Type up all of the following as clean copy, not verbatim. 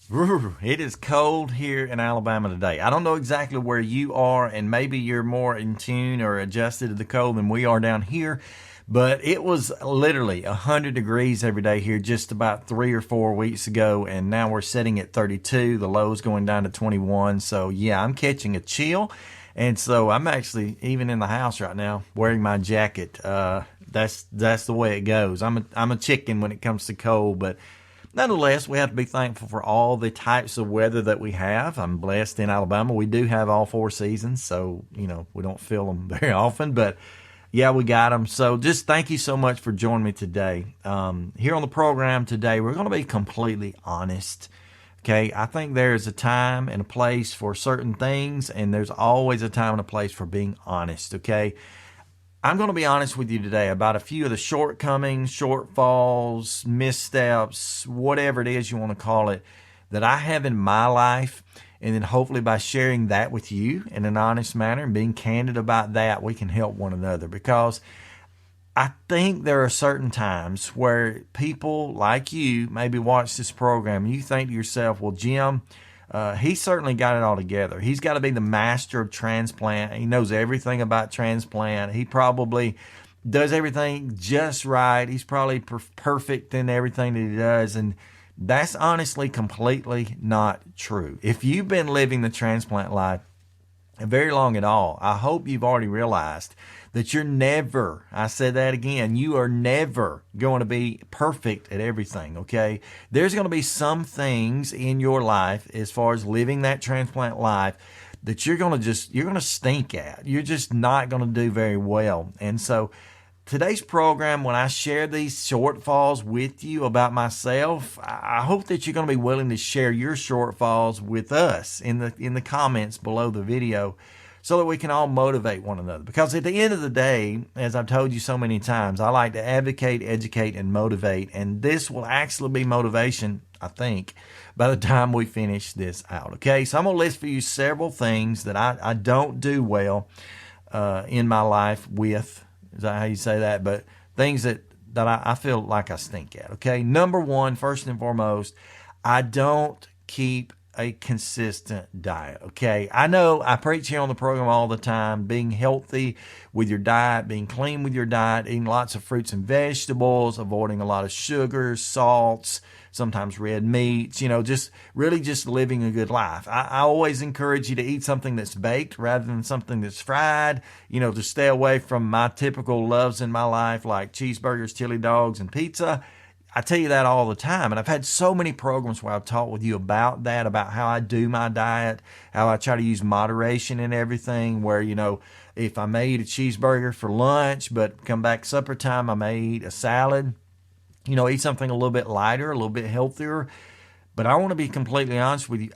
It is cold here in Alabama today. I don't know exactly where you are, and maybe you're more in tune or adjusted to the cold than we are down here, but it was literally 100 degrees every day here just about 3 or 4 weeks ago, and now we're sitting at 32. The low's going down to 21. So, yeah, I'm catching a chill, and so I'm actually even in the house right now wearing my jacket. That's the way it goes. I'm a chicken when it comes to cold, but nonetheless, we have to be thankful for all the types of weather that we have. I'm blessed in Alabama. We do have all four seasons, so, we don't feel them very often, but yeah, we got them. So just thank you so much for joining me today. Here on the program today, we're going to be completely honest. Okay, I think there's a time and a place for certain things, and there's always a time and a place for being honest. Okay, I'm going to be honest with you today about a few of the shortcomings, shortfalls, missteps, whatever it is you want to call it, that I have in my life. And then hopefully by sharing that with you in an honest manner and being candid about that, we can help one another. Because I think there are certain times where people like you maybe watch this program and you think to yourself, well, Jim, he certainly got it all together. He's got to be the master of transplant. He knows everything about transplant. He probably does everything just right. He's probably perfect in everything that he does. And that's honestly completely not true. If you've been living the transplant life very long at all, I hope you've already realized that you're never, I said that again, you are never going to be perfect at everything, okay? There's going to be some things in your life as far as living that transplant life that you're going to stink at. You're just not going to do very well. And so today's program, when I share these shortfalls with you about myself, I hope that you're going to be willing to share your shortfalls with us in the comments below the video so that we can all motivate one another. Because at the end of the day, as I've told you so many times, I like to advocate, educate, and motivate. And this will actually be motivation, I think, by the time we finish this out. Okay, so I'm going to list for you several things that I don't do well in my life with. Is that how you say that? But things that I feel like I stink at. Okay. Number one, first and foremost, I don't keep a consistent diet. Okay. I know I preach here on the program all the time, being healthy with your diet, being clean with your diet, eating lots of fruits and vegetables, avoiding a lot of sugars, salts, sometimes red meats, just really just living a good life. I always encourage you to eat something that's baked rather than something that's fried, to stay away from my typical loves in my life like cheeseburgers, chili dogs, and pizza. I tell you that all the time. And I've had so many programs where I've talked with you about that, about how I do my diet, how I try to use moderation in everything, where, if I may eat a cheeseburger for lunch, but come back supper time, I may eat a salad, eat something a little bit lighter, a little bit healthier. But I want to be completely honest with you.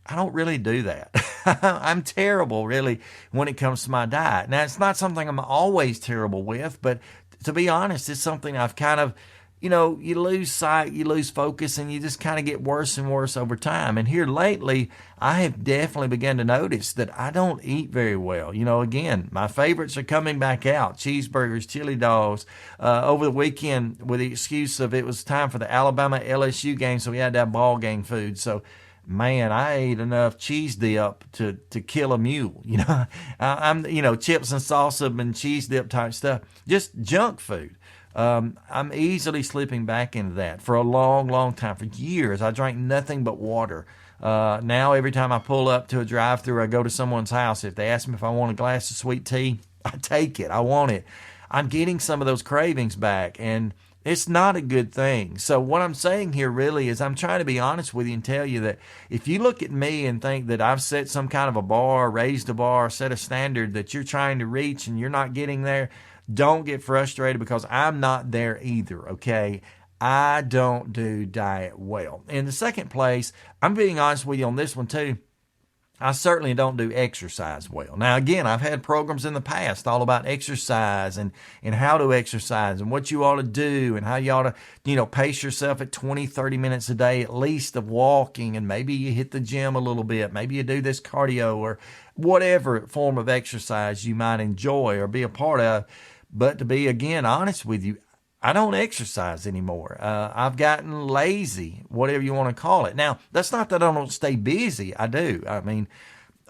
I don't really do that. I'm terrible, really, when it comes to my diet. Now, it's not something I'm always terrible with, but to be honest, it's something I've kind of, you lose sight, you lose focus, and you just kind of get worse and worse over time. And here lately, I have definitely begun to notice that I don't eat very well. Again, my favorites are coming back out: cheeseburgers, chili dogs. Over the weekend, with the excuse of it was time for the Alabama LSU game, so we had to have ball game food. So, man, I ate enough cheese dip to kill a mule. I'm chips and salsa and cheese dip type stuff, just junk food. I'm easily slipping back into that for a long, long time. For years, I drank nothing but water. Now, every time I pull up to a drive-thru, I go to someone's house. If they ask me if I want a glass of sweet tea, I take it. I want it. I'm getting some of those cravings back, and it's not a good thing. So what I'm saying here really is I'm trying to be honest with you and tell you that if you look at me and think that I've set some kind of a bar, raised a bar, set a standard that you're trying to reach and you're not getting there, don't get frustrated, because I'm not there either, okay? I don't do diet well. In the second place, I'm being honest with you on this one too. I certainly don't do exercise well. Now, again, I've had programs in the past all about exercise and how to exercise and what you ought to do and how you ought to, pace yourself at 20, 30 minutes a day at least of walking, and maybe you hit the gym a little bit. Maybe you do this cardio or whatever form of exercise you might enjoy or be a part of. But to be, again, honest with you, I don't exercise anymore. I've gotten lazy, whatever you want to call it. Now, that's not that I don't stay busy. I do. I mean,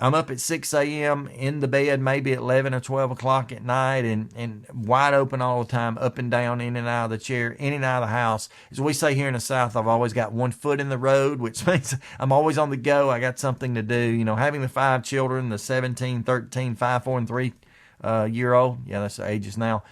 I'm up at 6 a.m. in the bed, maybe at 11 or 12 o'clock at night, and wide open all the time, up and down, in and out of the chair, in and out of the house. As we say here in the South, I've always got one foot in the road, which means I'm always on the go. I got something to do. You know, having the 5 children, the 17, 13, 5, 4, and 3 year old. Yeah, that's the ages now.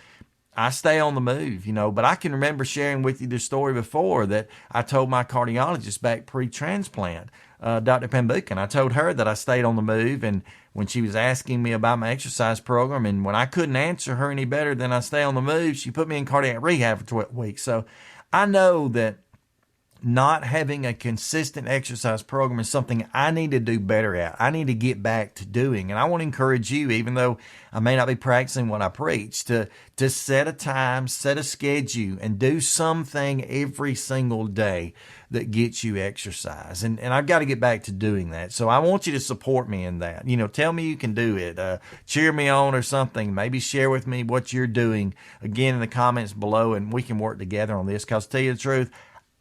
I stay on the move, you know, but I can remember sharing with you the story before that I told my cardiologist back pre-transplant, Dr. Pambucan. I told her that I stayed on the move, and when she was asking me about my exercise program, and when I couldn't answer her any better than I stay on the move, she put me in cardiac rehab for 12 weeks. So I know that not having a consistent exercise program is something I need to do better at. I need to get back to doing. And I want to encourage you, even though I may not be practicing what I preach, to set a time, set a schedule, and do something every single day that gets you exercise. And I've got to get back to doing that. So I want you to support me in that. You know, tell me you can do it. Cheer me on or something. Maybe share with me what you're doing, again, in the comments below, and we can work together on this. Because to tell you the truth,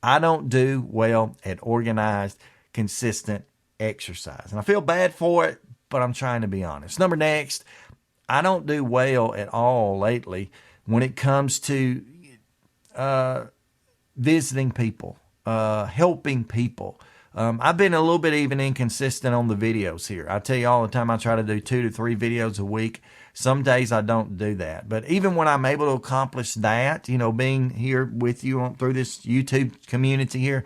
I don't do well at organized, consistent exercise. And I feel bad for it, but I'm trying to be honest. Next, I don't do well at all lately when it comes to visiting people, helping people. I've been a little bit even inconsistent on the videos here. I tell you all the time, I try to do 2 to 3 videos a week. Some days I don't do that. But even when I'm able to accomplish that, you know, being here with you through this YouTube community here,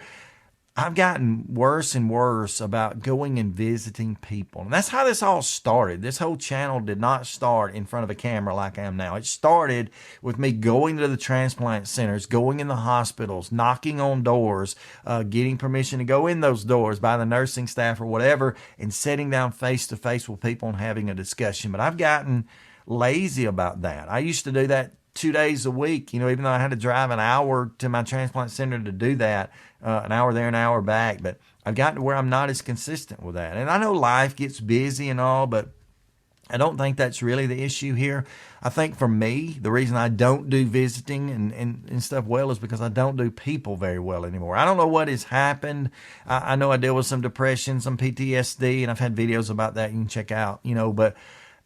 I've gotten worse and worse about going and visiting people. And that's how this all started. This whole channel did not start in front of a camera like I am now. It started with me going to the transplant centers, going in the hospitals, knocking on doors, getting permission to go in those doors by the nursing staff or whatever, and sitting down face to face with people and having a discussion. But I've gotten lazy about that. I used to do that 2 days a week, you know, even though I had to drive an hour to my transplant center to do that, an hour there, an hour back. But I've gotten to where I'm not as consistent with that. And I know life gets busy and all, but I don't think that's really the issue here. I think for me, the reason I don't do visiting and stuff well is because I don't do people very well anymore. I don't know what has happened. I know I deal with some depression, some PTSD, and I've had videos about that you can check out, you know, but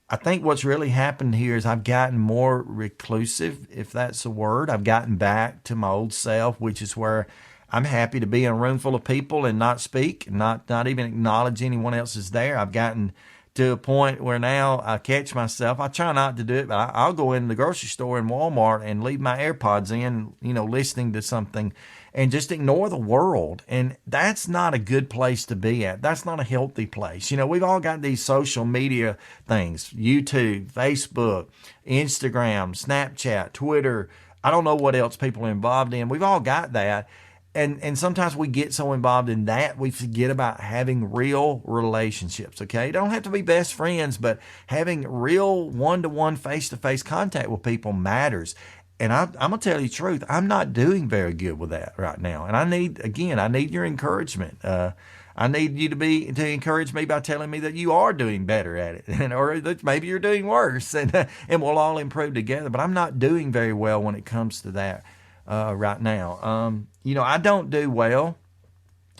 I think what's really happened here is I've gotten more reclusive, if that's a word. I've gotten back to my old self, which is where I'm happy to be in a room full of people and not speak, not even acknowledge anyone else is there. I've gotten to a point where now I catch myself. I try not to do it, but I'll go in the grocery store in Walmart and leave my AirPods in, you know, listening to something and just ignore the world. And that's not a good place to be at. That's not a healthy place. You know, we've all got these social media things, YouTube, Facebook, Instagram, Snapchat, Twitter. I don't know what else people are involved in. We've all got that. And sometimes we get so involved in that, we forget about having real relationships, okay? Don't have to be best friends, but having real one-to-one, face-to-face contact with people matters. And I'm going to tell you the truth, I'm not doing very good with that right now. And I need your encouragement. I need you to encourage me by telling me that you are doing better at it, or that maybe you're doing worse, and we'll all improve together. But I'm not doing very well when it comes to that right now. You know, I don't do well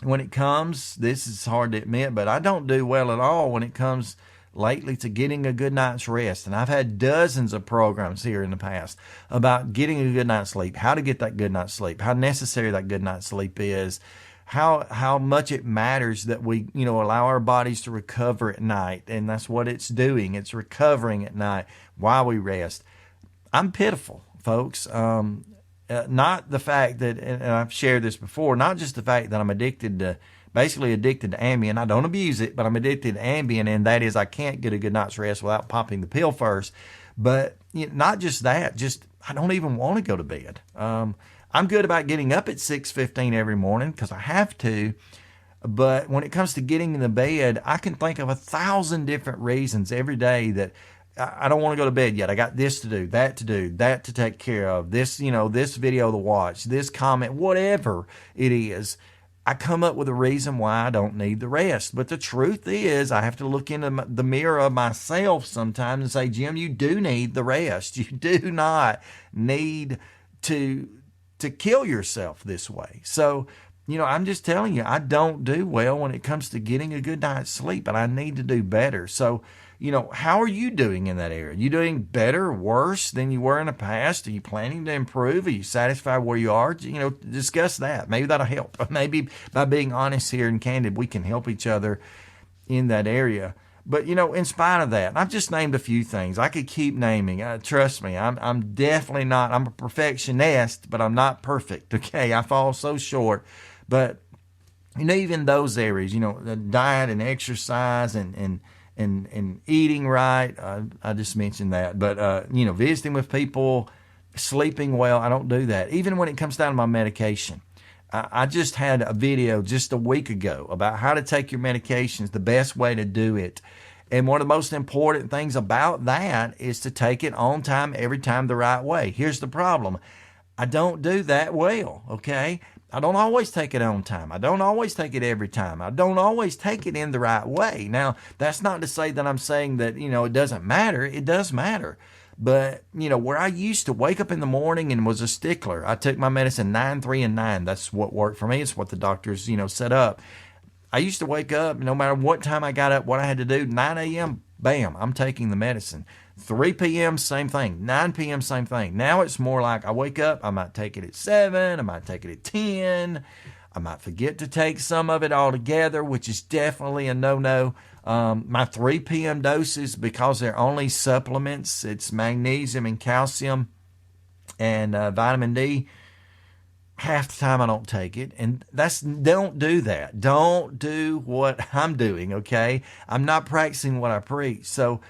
when it comes, this is hard to admit, but I don't do well at all when it comes lately to getting a good night's rest. And I've had dozens of programs here in the past about getting a good night's sleep, how to get that good night's sleep, how necessary that good night's sleep is, how much it matters that we, you know, allow our bodies to recover at night. And that's what it's doing. It's recovering at night while we rest. I'm pitiful, folks. Not the fact that, and I've shared this before, not just the fact that I'm basically addicted to Ambien. I don't abuse it, but I'm addicted to Ambien, and that is I can't get a good night's rest without popping the pill first. But you know, not just that, just I don't even want to go to bed. I'm good about getting up at 6:15 every morning because I have to. But when it comes to getting in the bed, I can think of 1,000 different reasons every day that I don't want to go to bed yet. I got this to do, that to take care of, this, you know, this video to watch, this comment, whatever it is. I come up with a reason why I don't need the rest. But the truth is, I have to look into the mirror of myself sometimes and say, Jim, you do need the rest. You do not need to kill yourself this way. So, I'm just telling you, I don't do well when it comes to getting a good night's sleep, and I need to do better. So, how are you doing in that area? Are you doing better or worse than you were in the past? Are you planning to improve? Are you satisfied where you are? Discuss that. Maybe that'll help. Maybe by being honest here and candid, we can help each other in that area. But, in spite of that, I've just named a few things. I could keep naming. Trust me, I'm definitely not, I'm a perfectionist, but I'm not perfect, okay? I fall so short. But, even those areas, the diet and exercise and eating right, I just mentioned that. But, visiting with people, sleeping well, I don't do that. Even when it comes down to my medication. I just had a video just a week ago about how to take your medications, the best way to do it. And one of the most important things about that is to take it on time, every time, the right way. Here's the problem. I don't do that well, okay? I don't always take it on time. I don't always take it every time. I don't always take it in the right way. Now, that's not to say that I'm saying that, it doesn't matter. It does matter. But, where I used to wake up in the morning and was a stickler, I took my medicine 9, 3, and 9. That's what worked for me. It's what the doctors, set up. I used to wake up, no matter what time I got up, what I had to do, 9 a.m., bam, I'm taking the medicine. 3 p.m., same thing. 9 p.m., same thing. Now it's more like I wake up, I might take it at 7, I might take it at 10. I might forget to take some of it altogether, which is definitely a no-no. My 3 p.m. doses, because they're only supplements, it's magnesium and calcium and vitamin D. Half the time I don't take it. And don't do that. Don't do what I'm doing, okay? I'm not practicing what I preach. So,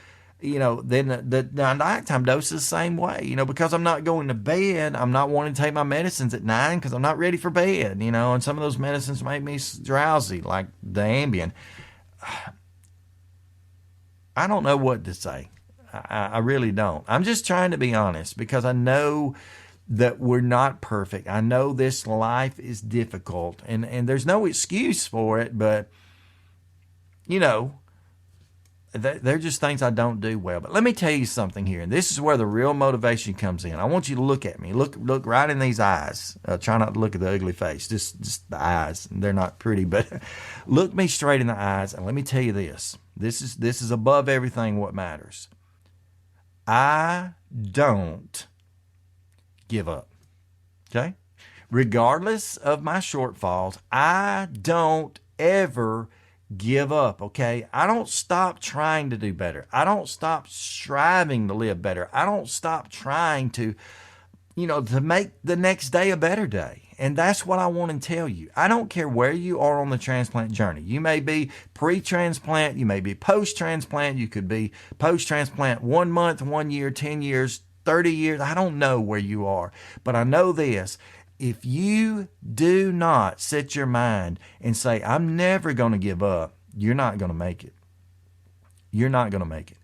then the nighttime dose is the same way, because I'm not going to bed. I'm not wanting to take my medicines at 9 because I'm not ready for bed, and some of those medicines make me drowsy, like the Ambien. I don't know what to say. I really don't. I'm just trying to be honest because I know that we're not perfect. I know this life is difficult and there's no excuse for it, but, they're just things I don't do well. But let me tell you something here, and this is where the real motivation comes in. I want you to look at me. Look right in these eyes. Try not to look at the ugly face, just the eyes. They're not pretty, but look me straight in the eyes, and let me tell you this. This is above everything what matters. I don't give up, okay? Regardless of my shortfalls, I don't ever give up, okay? I don't stop trying to do better. I don't stop striving to live better. I don't stop trying to, to make the next day a better day. And that's what I want to tell you. I don't care where you are on the transplant journey. You may be pre-transplant. You may be post-transplant. You could be post-transplant 1 month, 1 year, 10 years, 30 years. I don't know where you are. But I know this. If you do not set your mind and say, I'm never going to give up, you're not going to make it. You're not going to make it.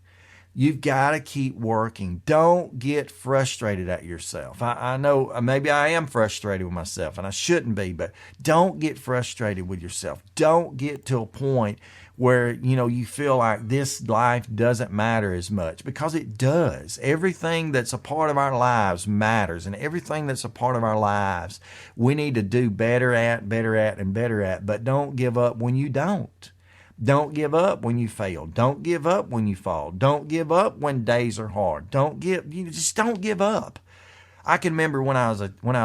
You've got to keep working. Don't get frustrated at yourself. I know maybe I am frustrated with myself and I shouldn't be, but don't get frustrated with yourself. Don't get to a point where, you feel like this life doesn't matter as much, because it does. Everything that's a part of our lives matters, and everything that's a part of our lives we need to do better at, and better at, but don't give up when you don't. Don't give up when you fail. Don't give up when you fall. Don't give up when days are hard. Just don't give up. I can remember when I was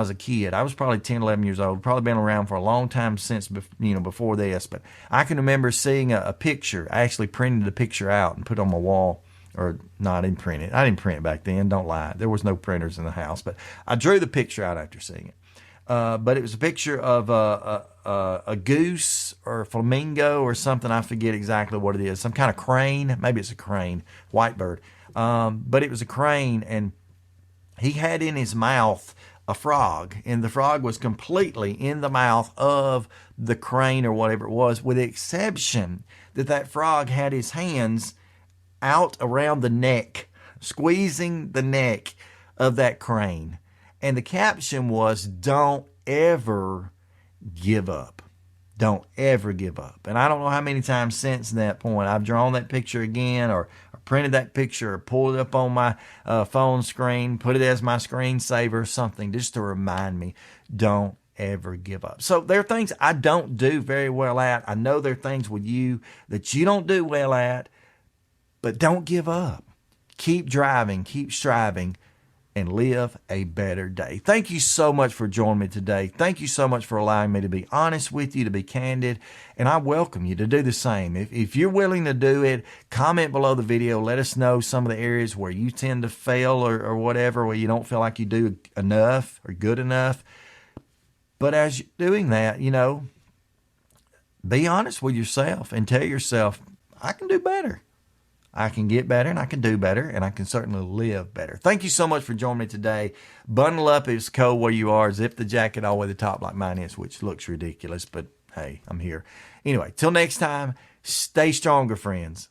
a kid. I was probably 10, 11 years old. Probably been around for a long time since, before this. But I can remember seeing a picture. I actually printed the picture out and put it on my wall. Or no, I didn't print it. I didn't print it back then. Don't lie. There was no printers in the house. But I drew the picture out after seeing it. But it was a picture of a goose or a flamingo or something. I forget exactly what it is. Some kind of crane. Maybe it's a crane. White bird. But it was a crane, and he had in his mouth a frog, and the frog was completely in the mouth of the crane or whatever it was, with the exception that frog had his hands out around the neck, squeezing the neck of that crane. And the caption was, "Don't ever give up." Don't ever give up. And I don't know how many times since that point I've drawn that picture again, or printed that picture, or pulled it up on my phone screen, put it as my screensaver or something, just to remind me, don't ever give up. So there are things I don't do very well at. I know there are things with you that you don't do well at, but don't give up. Keep driving, keep striving, and live a better day. Thank you so much for joining me today. Thank you so much for allowing me to be honest with you, to be candid, and I welcome you to do the same. If you're willing to do it, comment below the video. Let us know some of the areas where you tend to fail or whatever, where you don't feel like you do enough or good enough. But as you're doing that, be honest with yourself and tell yourself, I can do better. I can get better, and I can do better, and I can certainly live better. Thank you so much for joining me today. Bundle up if it's cold where you are. Zip the jacket all the way to the top like mine is, which looks ridiculous, but hey, I'm here. Anyway, till next time, stay stronger, friends.